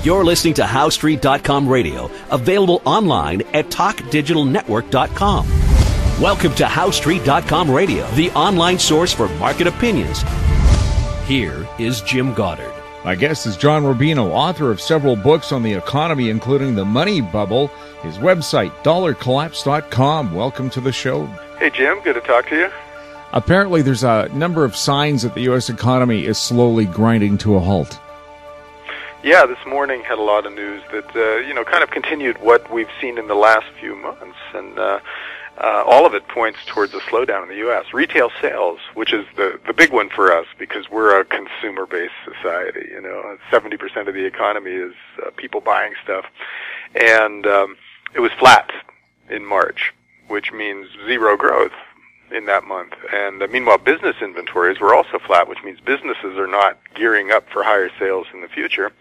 You're listening to HowStreet.com radio, available online at TalkDigitalNetwork.com. Welcome to HowStreet.com radio, the online source for market opinions. Here is Jim Goddard. My guest is John Rubino, author of several books on the economy, including The Money Bubble. His website, dollarcollapse.com. Welcome to the show. Hey, Jim. Good to talk to you. Apparently, there's a number of signs that the U.S. economy is slowly grinding to a halt. Yeah, this morning had a lot of news that, kind of continued what we've seen in the last few months. And all of it points towards a slowdown in the U.S. Retail sales, which is the big one for us because we're a consumer-based society. 70% of the economy is people buying stuff. And it was flat in March, which means zero growth in that month. And meanwhile, business inventories were also flat, which means businesses are not gearing up for higher sales in the future.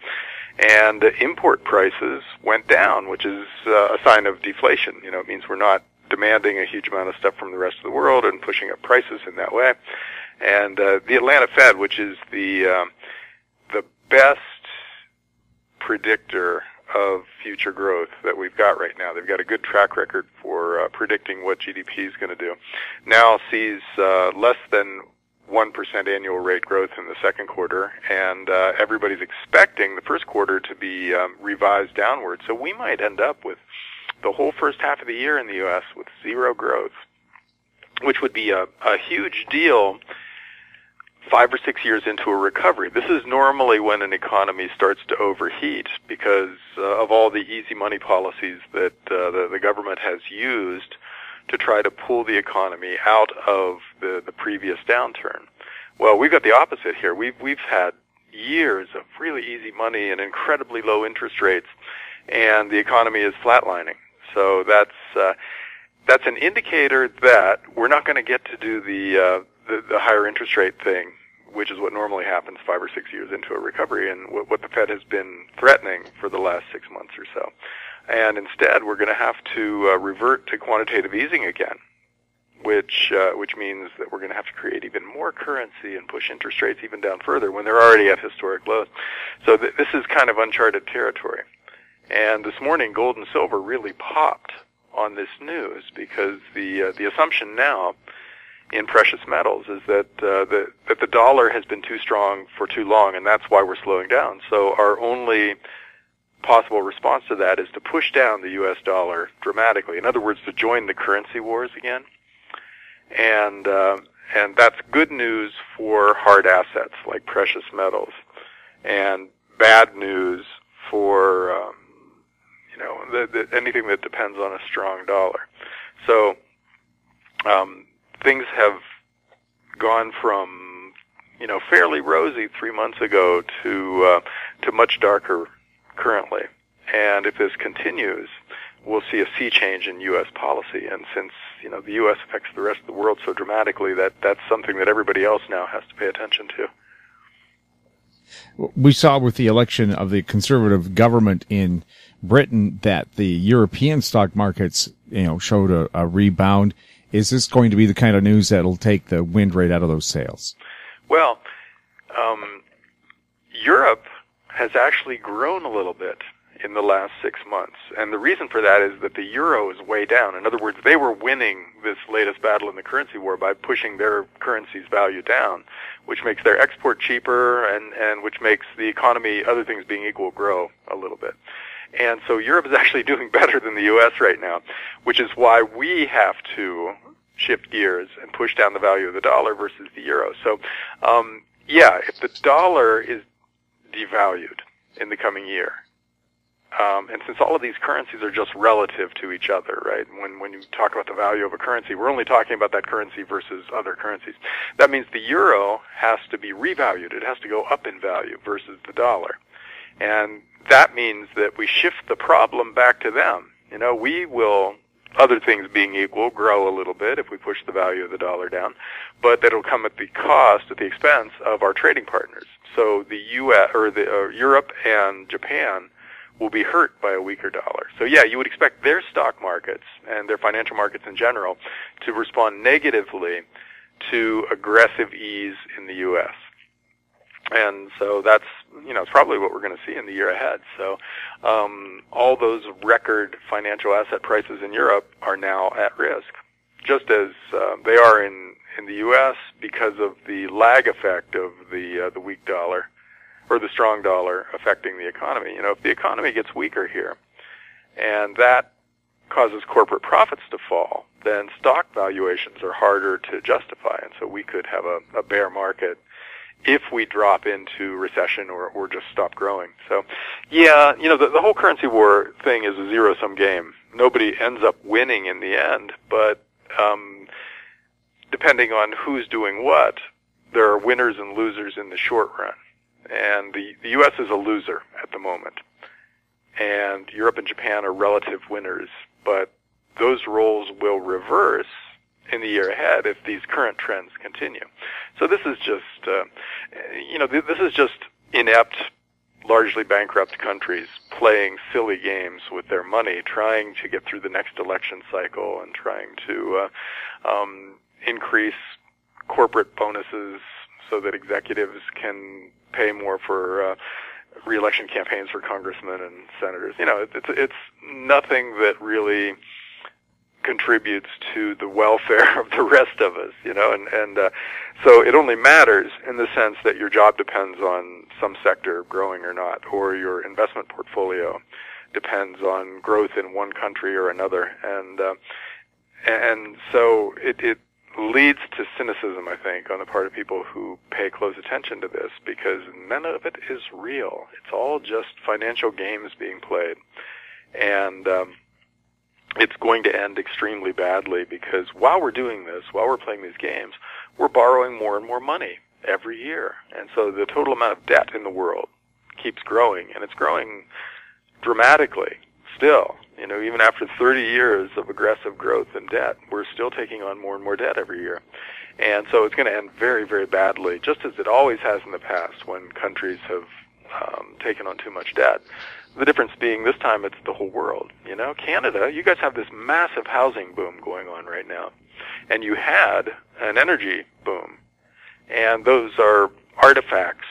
And import prices went down, which is a sign of deflation. It means we're not demanding a huge amount of stuff from the rest of the world and pushing up prices in that way. And the Atlanta Fed, which is the best predictor of future growth that we've got right now. They've got a good track record for predicting what GDP is going to do. Now sees less than 1% annual rate growth in the second quarter, and everybody's expecting the first quarter to be revised downward. So we might end up with the whole first half of the year in the U.S. with zero growth, which would be a huge deal 5 or 6 years into a recovery. This is normally when an economy starts to overheat because of all the easy money policies that the government has used to try to pull the economy out of the previous downturn. Well, we've got the opposite here. We've had years of really easy money and incredibly low interest rates, and the economy is flatlining. So that's an indicator that we're not going to get to do the higher interest rate thing, which is what normally happens 5 or 6 years into a recovery, and what the Fed has been threatening for the last 6 months or so. And instead, we're going to have to revert to quantitative easing again, which means that we're going to have to create even more currency and push interest rates even down further when they're already at historic lows. So this is kind of uncharted territory. And this morning, gold and silver really popped on this news because the assumption now in precious metals is that the dollar has been too strong for too long, and that's why we're slowing down. So our only possible response to that is to push down the U.S. dollar dramatically. In other words, to join the currency wars again. And that's good news for hard assets like precious metals, and bad news for anything that depends on a strong dollar. So things have gone from fairly rosy 3 months ago to much darker currently. And if this continues, we'll see a sea change in U.S. policy. And since the U.S. affects the rest of the world so dramatically, that's something that everybody else now has to pay attention to. We saw with the election of the Conservative government in Britain that the European stock markets, showed a rebound. Is this going to be the kind of news that'll take the wind right out of those sails? Well, Europe has actually grown a little bit in the last 6 months. And the reason for that is that the euro is way down. In other words, they were winning this latest battle in the currency war by pushing their currency's value down, which makes their export cheaper and which makes the economy, other things being equal, grow a little bit. And so Europe is actually doing better than the U.S. right now, which is why we have to shift gears and push down the value of the dollar versus the euro. So, if the dollar is devalued in the coming year, and since all of these currencies are just relative to each other, right? When you talk about the value of a currency, we're only talking about that currency versus other currencies. That means the euro has to be revalued. It has to go up in value versus the dollar. And that means that we shift the problem back to them. We will, other things being equal, grow a little bit if we push the value of the dollar down, but that'll come at the cost, at the expense of our trading partners. So the U.S. or Europe and Japan will be hurt by a weaker dollar. So you would expect their stock markets and their financial markets in general to respond negatively to aggressive ease in the U.S. And so that's, it's probably what we're going to see in the year ahead. So all those record financial asset prices in Europe are now at risk, just as they are in the U.S. because of the lag effect of the weak dollar or the strong dollar affecting the economy. If the economy gets weaker here and that causes corporate profits to fall, then stock valuations are harder to justify, and so we could have a bear market if we drop into recession or just stop growing. So, yeah, the whole currency war thing is a zero-sum game. Nobody ends up winning in the end, but depending on who's doing what, there are winners and losers in the short run. And the U.S. is a loser at the moment. And Europe and Japan are relative winners, but those roles will reverse in the year ahead if these current trends continue. So this is just, this is just inept, largely bankrupt countries playing silly games with their money, trying to get through the next election cycle and trying to increase corporate bonuses so that executives can pay more for re-election campaigns for congressmen and senators. It's nothing that really contributes to the welfare of the rest of us, and so it only matters in the sense that your job depends on some sector growing or not, or your investment portfolio depends on growth in one country or another, and so it leads to cynicism, I think, on the part of people who pay close attention to this, because none of it is real. It's all just financial games being played, and it's going to end extremely badly, because while we're doing this, while we're playing these games, we're borrowing more and more money every year. And so the total amount of debt in the world keeps growing, and it's growing dramatically still. Even after 30 years of aggressive growth in debt, we're still taking on more and more debt every year. And so it's going to end very, very badly, just as it always has in the past when countries have taken on too much debt. The difference being this time it's the whole world. Canada, you guys have this massive housing boom going on right now. And you had an energy boom. And those are artifacts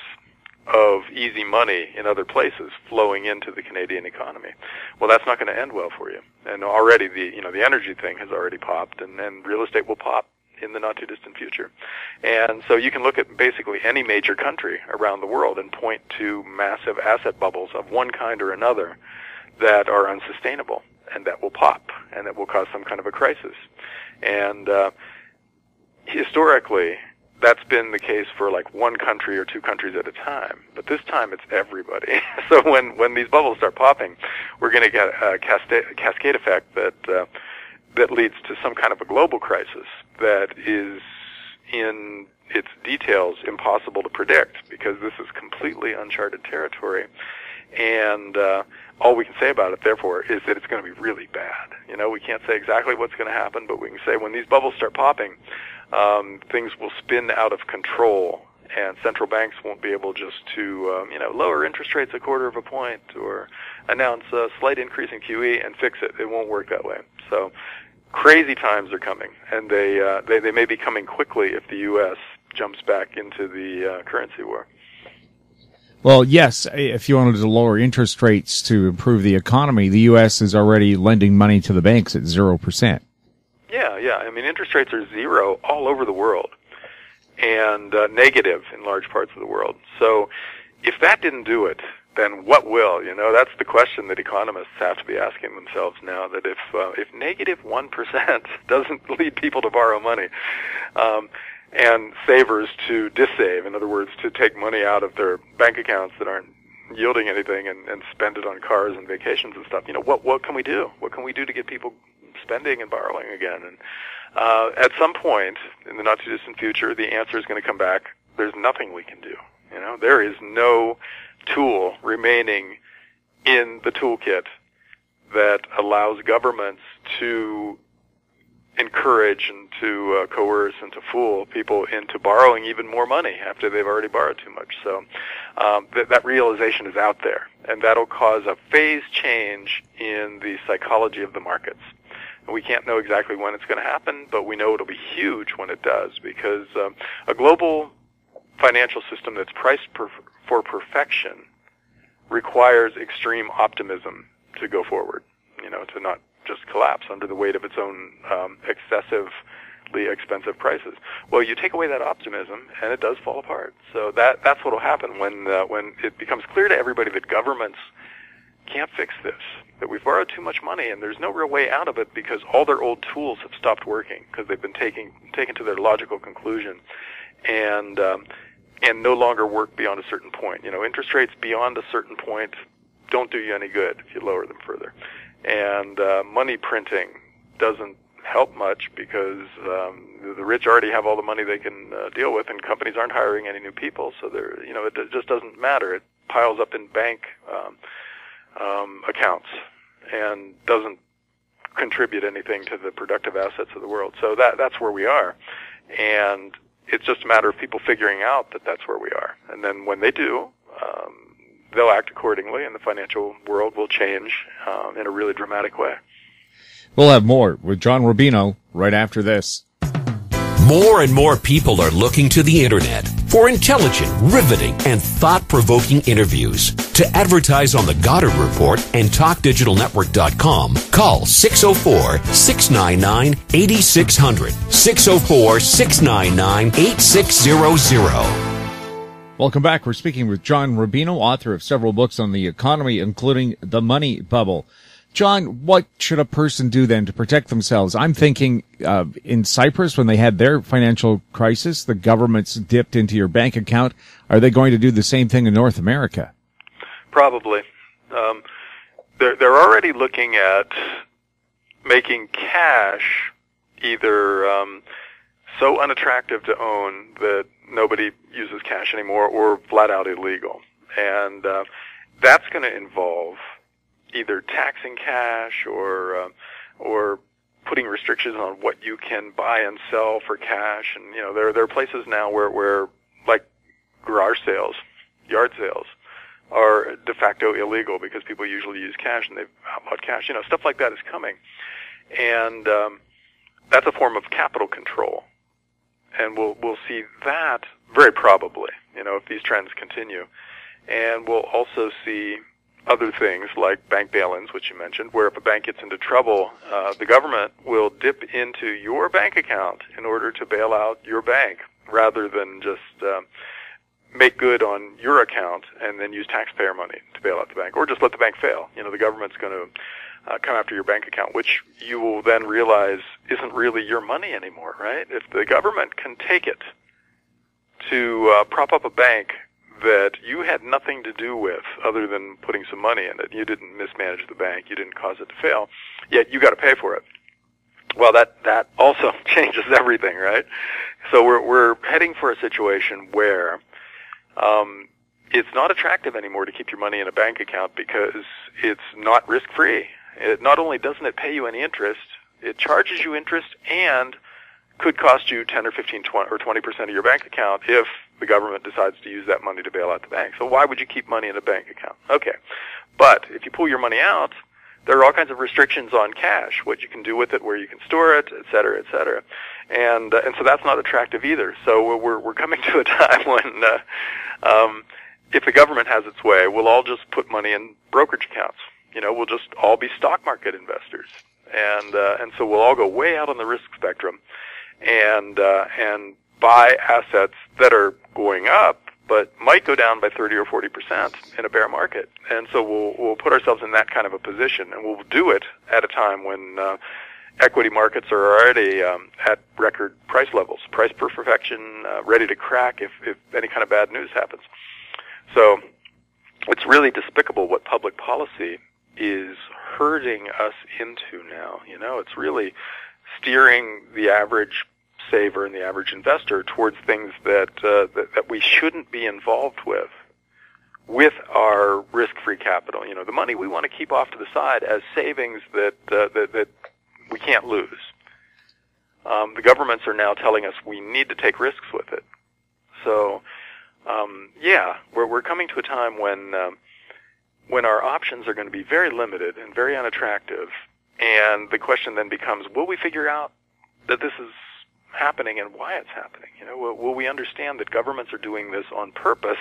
of easy money in other places flowing into the Canadian economy. Well, that's not going to end well for you. And already the energy thing has already popped, and real estate will pop in the not too distant future. And so you can look at basically any major country around the world and point to massive asset bubbles of one kind or another that are unsustainable and that will pop and that will cause some kind of a crisis. And historically, that's been the case for like one country or two countries at a time. But this time it's everybody. So when these bubbles start popping, we're going to get a cascade effect that leads to some kind of a global crisis that is in its details impossible to predict, because this is completely uncharted territory. And all we can say about it, therefore, is that it's going to be really bad. We can't say exactly what's going to happen, but we can say when these bubbles start popping, things will spin out of control, and central banks won't be able just to, lower interest rates a quarter of a point or announce a slight increase in QE and fix it. It won't work that way. So crazy times are coming, and they may be coming quickly if the U.S. jumps back into the currency war. Well, yes, if you wanted to lower interest rates to improve the economy, the U.S. is already lending money to the banks at 0%. Yeah. I mean, interest rates are zero all over the world, and negative in large parts of the world. So if that didn't do it, then what will? That's the question that economists have to be asking themselves now, that if negative 1% doesn't lead people to borrow money, and savers to dissave, in other words, to take money out of their bank accounts that aren't yielding anything and spend it on cars and vacations and stuff, what can we do? What can we do to get people spending and borrowing again? And at some point in the not too distant future, the answer is going to come back. There's nothing we can do. There is no tool remaining in the toolkit that allows governments to encourage and to coerce and to fool people into borrowing even more money after they've already borrowed too much. So that realization is out there, and that'll cause a phase change in the psychology of the markets. And we can't know exactly when it's going to happen, but we know it'll be huge when it does, because a global financial system that's priced for perfection requires extreme optimism to go forward, to not just collapse under the weight of its own excessively expensive prices. Well, you take away that optimism, and it does fall apart. So that's what will happen when it becomes clear to everybody that governments can't fix this, that we've borrowed too much money, and there's no real way out of it because all their old tools have stopped working because they've been taken to their logical conclusion, and no longer work beyond a certain point. Interest rates beyond a certain point don't do you any good if you lower them further. And money printing doesn't help much because the rich already have all the money they can deal with, and companies aren't hiring any new people, so it just doesn't matter. It piles up in bank accounts and doesn't contribute anything to the productive assets of the world. So that's where we are. And it's just a matter of people figuring out that that's where we are. And then when they do, they'll act accordingly, and the financial world will change in a really dramatic way. We'll have more with John Rubino right after this. More and more people are looking to the Internet for intelligent, riveting, and thought-provoking interviews. To advertise on the Goddard Report and TalkDigitalNetwork.com, call 604-699-8600, 604-699-8600. Welcome back. We're speaking with John Rubino, author of several books on the economy, including The Money Bubble. John, what should a person do then to protect themselves? I'm thinking in Cyprus, when they had their financial crisis, the governments dipped into your bank account. Are they going to do the same thing in North America? Probably. They're already looking at making cash either so unattractive to own that nobody uses cash anymore, or flat out illegal. And that's going to involve either taxing cash or putting restrictions on what you can buy and sell for cash. And there are places now where like garage sales, yard sales, are de facto illegal because people usually use cash and they've outlawed cash. Stuff like that is coming, and that's a form of capital control. And we'll see that very probably, if these trends continue. And we'll also see other things like bank bail-ins, which you mentioned, where if a bank gets into trouble, the government will dip into your bank account in order to bail out your bank, rather than just make good on your account and then use taxpayer money to bail out the bank, or just let the bank fail. The government's going to come after your bank account, which you will then realize isn't really your money anymore, right? If the government can take it to prop up a bank that you had nothing to do with other than putting some money in it, you didn't mismanage the bank, you didn't cause it to fail, yet you got to pay for it. Well, that also changes everything, right? So we're heading for a situation where it's not attractive anymore to keep your money in a bank account because it's not risk-free. Not only doesn't it pay you any interest, it charges you interest and could cost you 10 or 15 or 20% of your bank account if the government decides to use that money to bail out the bank. So why would you keep money in a bank account? Okay. But if you pull your money out, there are all kinds of restrictions on cash, what you can do with it, where you can store it, et cetera, et cetera. And so that's not attractive either. So we're coming to a time when if the government has its way, we'll all just put money in brokerage accounts. We'll just all be stock market investors. And so we'll all go way out on the risk spectrum and buy assets that are going up but might go down by 30 or 40% in a bear market. And so we'll put ourselves in that kind of a position, and we'll do it at a time when equity markets are already at record price levels, price per perfection, ready to crack if any kind of bad news happens. So it's really despicable what public policy is herding us into now. It's really steering the average saver and the average investor towards things that we shouldn't be involved with our risk-free capital. The money we want to keep off to the side as savings that we can't lose. The governments are now telling us we need to take risks with it. So, we're coming to a time when our options are going to be very limited and very unattractive, and the question then becomes, will we figure out that this is happening and why it's happening? Will we understand that governments are doing this on purpose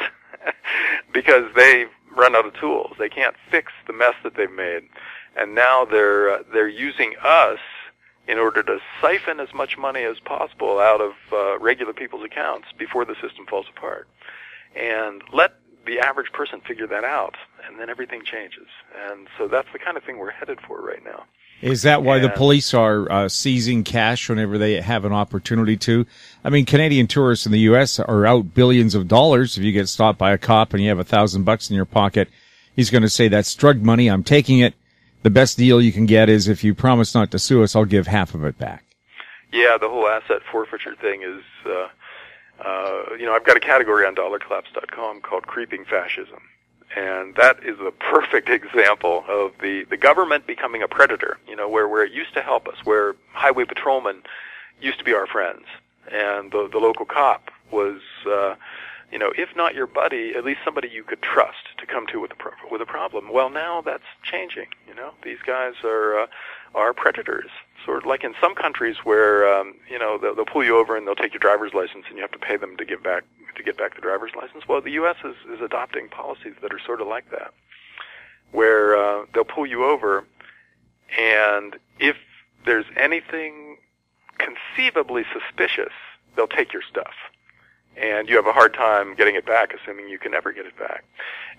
because they've run out of tools? They can't fix the mess that they've made, and now they're using us in order to siphon as much money as possible out of regular people's accounts before the system falls apart. And let the average person figure that out, and then everything changes. And so that's the kind of thing we're headed for right now. Is that why the police are seizing cash whenever they have an opportunity to? I mean, Canadian tourists in the U.S. are out billions of dollars. If you get stopped by a cop and you have $1,000 in your pocket, he's going to say, that's drug money, I'm taking it. The best deal you can get is if you promise not to sue us, I'll give half of it back. Yeah, the whole asset forfeiture thing is, I've got a category on dollarclaps.com called creeping fascism. And that is a perfect example of the government becoming a predator, where it used to help us, where highway patrolmen used to be our friends. And the local cop was, if not your buddy, at least somebody you could trust to come to with a problem. Well, now that's changing. These guys are predators. Sort of like in some countries where they'll pull you over and they'll take your driver's license and you have to pay them to get back the driver's license. Well, the U.S. is adopting policies that are sort of like that, where they'll pull you over, and if there's anything conceivably suspicious, they'll take your stuff. And you have a hard time getting it back, assuming you can never get it back.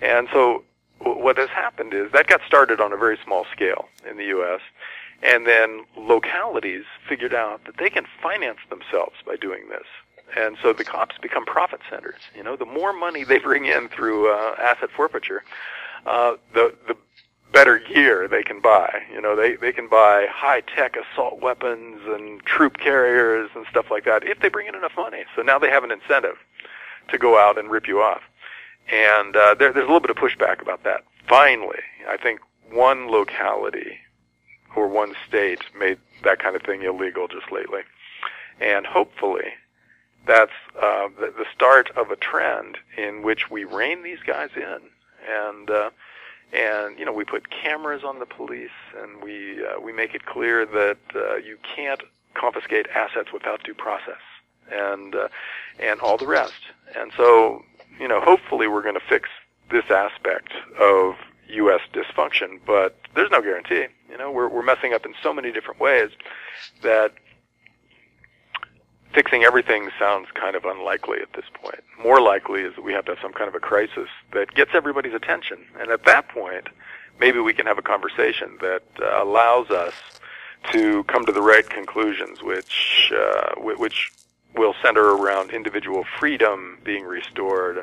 And so what has happened is that got started on a very small scale in the U.S., and then localities figured out that they can finance themselves by doing this. And so the cops become profit centers. The more money they bring in through asset forfeiture, the better gear they can buy. They can buy high-tech assault weapons and troop carriers and stuff like that if they bring in enough money. So now they have an incentive to go out and rip you off. And there's a little bit of pushback about that. Finally, I think one locality or one state made that kind of thing illegal just lately. And hopefully that's the start of a trend in which we rein these guys in. And we put cameras on the police, and we make it clear that you can't confiscate assets without due process, and all the rest. And so, hopefully we're going to fix this aspect of U.S. dysfunction, but there's no guarantee. We're messing up in so many different ways that fixing everything sounds kind of unlikely at this point. More likely is that we have to have some kind of a crisis that gets everybody's attention. And at that point, maybe we can have a conversation that allows us to come to the right conclusions, which will center around individual freedom being restored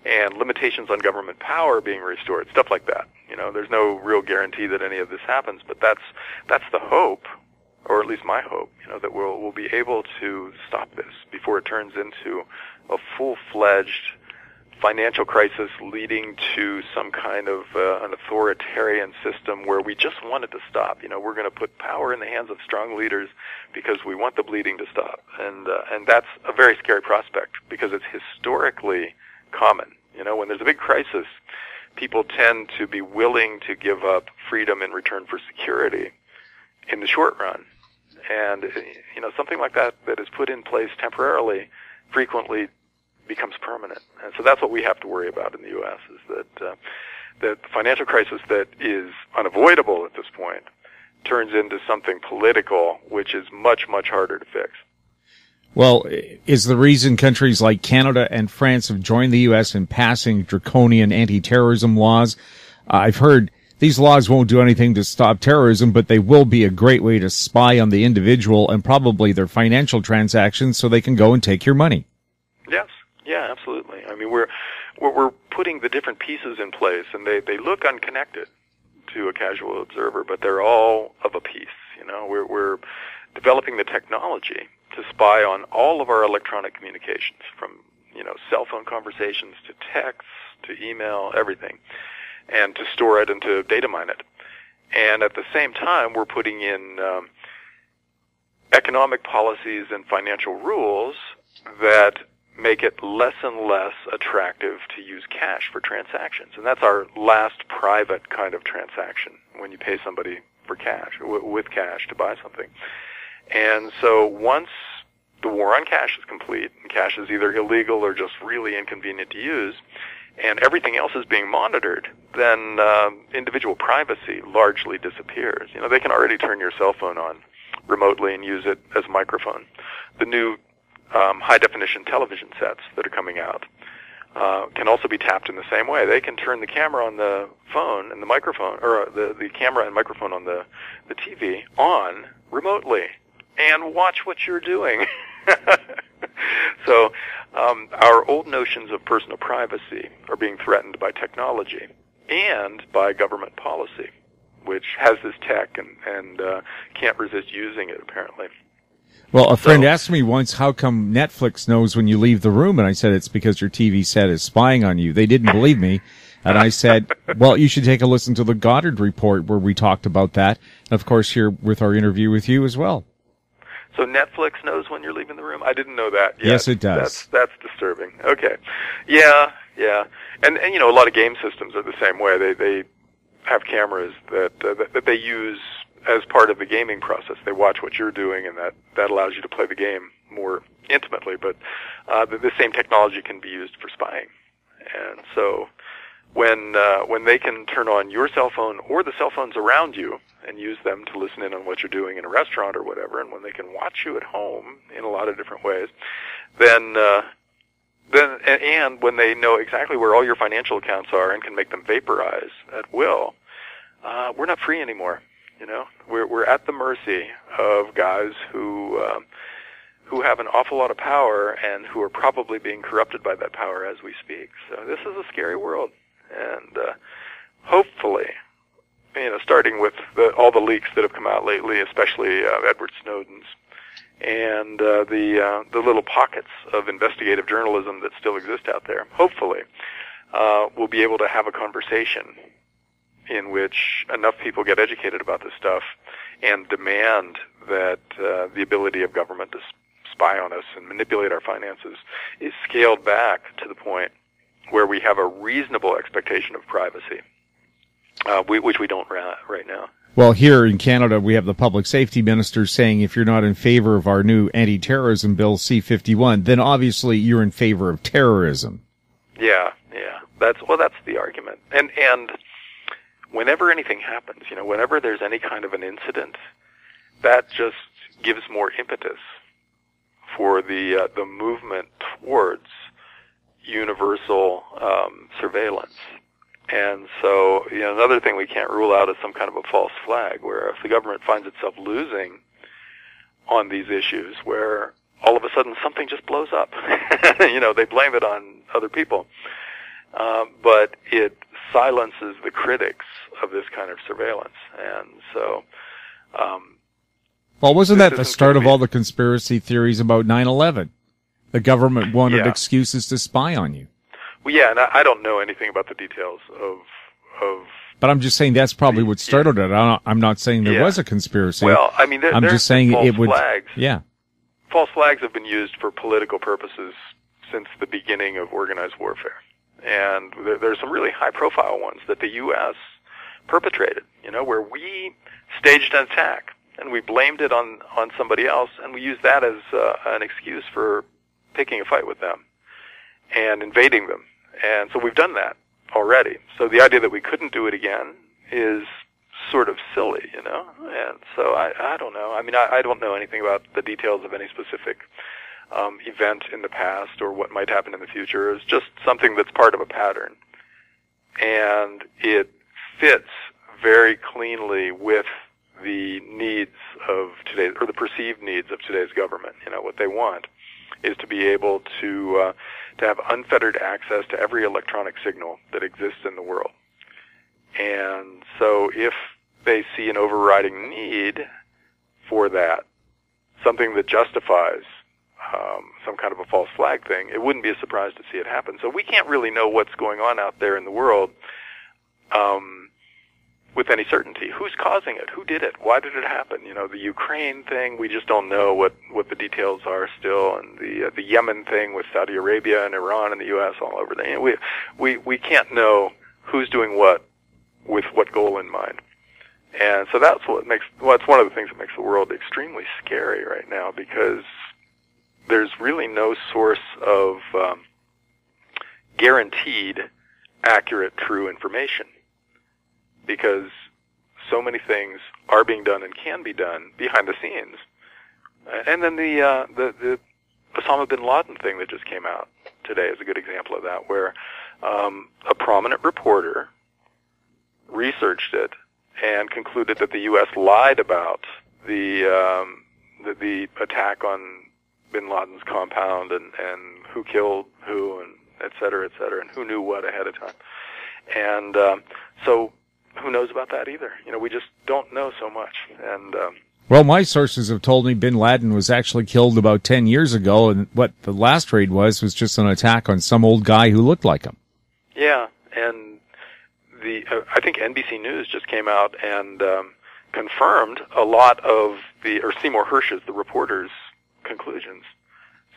and limitations on government power being restored, stuff like that. There's no real guarantee that any of this happens, but that's the hope, or at least my hope, that we'll be able to stop this before it turns into a full-fledged financial crisis leading to some kind of an authoritarian system where we just want it to stop. We're going to put power in the hands of strong leaders because we want the bleeding to stop. And that's a very scary prospect because it's historically common. When there's a big crisis, people tend to be willing to give up freedom in return for security in the short run. And, something like that is put in place temporarily frequently becomes permanent. And so that's what we have to worry about in the U.S. is that the financial crisis that is unavoidable at this point turns into something political, which is much, much harder to fix. Well, is the reason countries like Canada and France have joined the U.S. in passing draconian anti-terrorism laws? I've heard these laws won't do anything to stop terrorism, but they will be a great way to spy on the individual and probably their financial transactions so they can go and take your money. Yes. Yeah, absolutely. I mean, we're putting the different pieces in place, and they look unconnected to a casual observer, but they're all of a piece. We're developing the technology to spy on all of our electronic communications, from cell phone conversations to texts to email, everything, and to store it and to data mine it. And at the same time, we're putting in economic policies and financial rules that make it less and less attractive to use cash for transactions. And that's our last private kind of transaction, when you pay somebody for cash, with cash to buy something. And so once the war on cash is complete, and cash is either illegal or just really inconvenient to use, and everything else is being monitored, then individual privacy largely disappears. They can already turn your cell phone on remotely and use it as a microphone. The new high-definition television sets that are coming out can also be tapped in the same way. They can turn the camera on the phone and the microphone, or the camera and microphone on the TV on remotely and watch what you're doing. So our old notions of personal privacy are being threatened by technology and by government policy, which has this tech and can't resist using it, apparently. Well, a friend asked me once, how come Netflix knows when you leave the room? And I said, it's because your TV set is spying on you. They didn't believe me. And I said, well, you should take a listen to the Goddard Report where we talked about that. And of course, here with our interview with you as well. So Netflix knows when you're leaving the room? I didn't know that yet. Yes, it does. That's disturbing. Okay. Yeah. And a lot of game systems are the same way. They have cameras that they use as part of the gaming process. They watch what you're doing, and that allows you to play the game more intimately. But the same technology can be used for spying. And so when they can turn on your cell phone or the cell phones around you and use them to listen in on what you're doing in a restaurant or whatever, and when they can watch you at home in a lot of different ways, then when they know exactly where all your financial accounts are and can make them vaporize at will, we're not free anymore. We're at the mercy of guys who have an awful lot of power and who are probably being corrupted by that power as we speak. So this is a scary world, and hopefully, starting with all the leaks that have come out lately, especially Edward Snowden's, and the little pockets of investigative journalism that still exist out there, hopefully, we'll be able to have a conversation in which enough people get educated about this stuff and demand that the ability of government to spy on us and manipulate our finances is scaled back to the point where we have a reasonable expectation of privacy, which we don't right now. Well, here in Canada, we have the public safety minister saying if you're not in favor of our new anti-terrorism bill, C-51, then obviously you're in favor of terrorism. Yeah. That's the argument. And whenever anything happens, whenever there's any kind of an incident, that just gives more impetus for the movement towards universal surveillance. And so, another thing we can't rule out is some kind of a false flag, where if the government finds itself losing on these issues, where all of a sudden something just blows up, they blame it on other people. But it silences the critics of this kind of surveillance. And so, well, wasn't that the start of all the conspiracy theories about 9/11? The government wanted excuses to spy on you. Well, yeah, and I don't know anything about the details of. But I'm just saying that's probably what started it. I'm not saying there was a conspiracy. Well, I mean, I'm just saying false it would. Flags. Yeah. False flags have been used for political purposes since the beginning of organized warfare. And there's some really high-profile ones that the U.S. perpetrated, where we staged an attack, and we blamed it on somebody else, and we used that as an excuse for picking a fight with them and invading them. And so we've done that already. So the idea that we couldn't do it again is sort of silly, And so I don't know. I mean, I don't know anything about the details of any specific event in the past or what might happen in the future. Is just something that's part of a pattern, and it fits very cleanly with the needs of today's, or the perceived needs of today's government. What they want is to be able to have unfettered access to every electronic signal that exists in the world. And so if they see an overriding need for that, something that justifies some kind of a false flag thing, it wouldn't be a surprise to see it happen. So we can't really know what's going on out there in the world with any certainty. Who's causing it? Who did it? Why did it happen? The Ukraine thing, we just don't know what the details are still, and the Yemen thing with Saudi Arabia and Iran and the U.S. all over there. We can't know who's doing what with what goal in mind. And so that's it's one of the things that makes the world extremely scary right now, because there's really no source of guaranteed accurate, true information, because so many things are being done and can be done behind the scenes. And then the Osama bin Laden thing that just came out today is a good example of that, where a prominent reporter researched it and concluded that the U.S. lied about the attack on bin Laden's compound and who killed who and et cetera, and who knew what ahead of time. And so who knows about that either? We just don't know so much. And well, my sources have told me bin Laden was actually killed about 10 years ago, and what the last raid was just an attack on some old guy who looked like him. Yeah, and I think NBC News just came out and confirmed a lot of Seymour Hersh's, the reporter's, conclusions.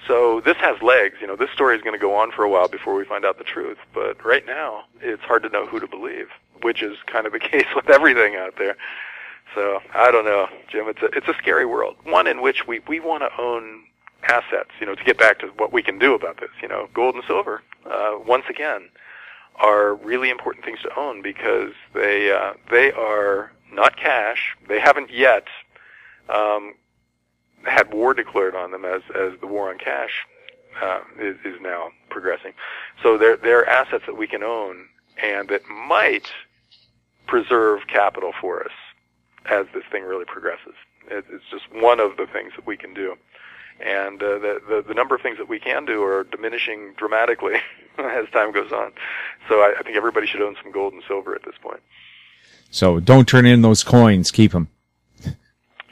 So this has legs. This story is going to go on for a while before we find out the truth. But right now, it's hard to know who to believe, which is kind of the case with everything out there. So I don't know, Jim. It's a scary world, one in which we want to own assets. To get back to what we can do about this. Gold and silver, once again, are really important things to own because they are not cash. They haven't yet had war declared on them as the war on cash is now progressing. So they're assets that we can own and that might preserve capital for us as this thing really progresses. It's just one of the things that we can do. And the number of things that we can do are diminishing dramatically as time goes on. So I think everybody should own some gold and silver at this point. So don't turn in those coins. Keep them.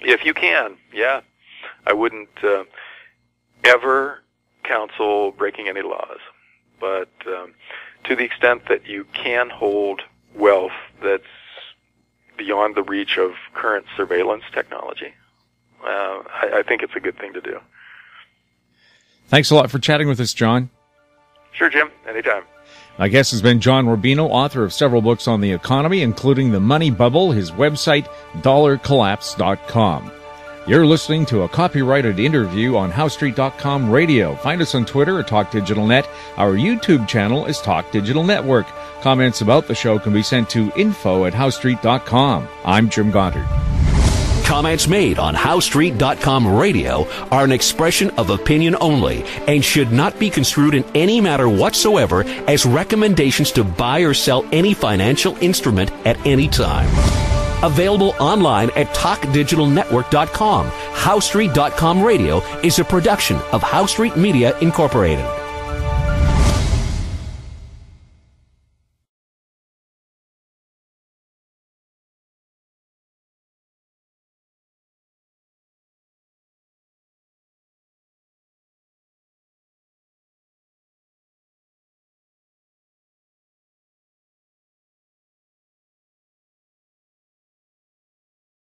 If you can, yeah. I wouldn't ever counsel breaking any laws. But to the extent that you can hold wealth that's beyond the reach of current surveillance technology, I think it's a good thing to do. Thanks a lot for chatting with us, John. Sure, Jim. Anytime. My guest has been John Rubino, author of several books on the economy, including The Money Bubble, his website, dollarcollapse.com. You're listening to a copyrighted interview on HowStreet.com radio. Find us on Twitter at TalkDigitalNet. Our YouTube channel is Talk Digital Network. Comments about the show can be sent to info@HowStreet.com. I'm Jim Goddard. Comments made on HowStreet.com radio are an expression of opinion only and should not be construed in any matter whatsoever as recommendations to buy or sell any financial instrument at any time. Available online at TalkDigitalNetwork.com. HowStreet.com radio is a production of HowStreet Media Incorporated.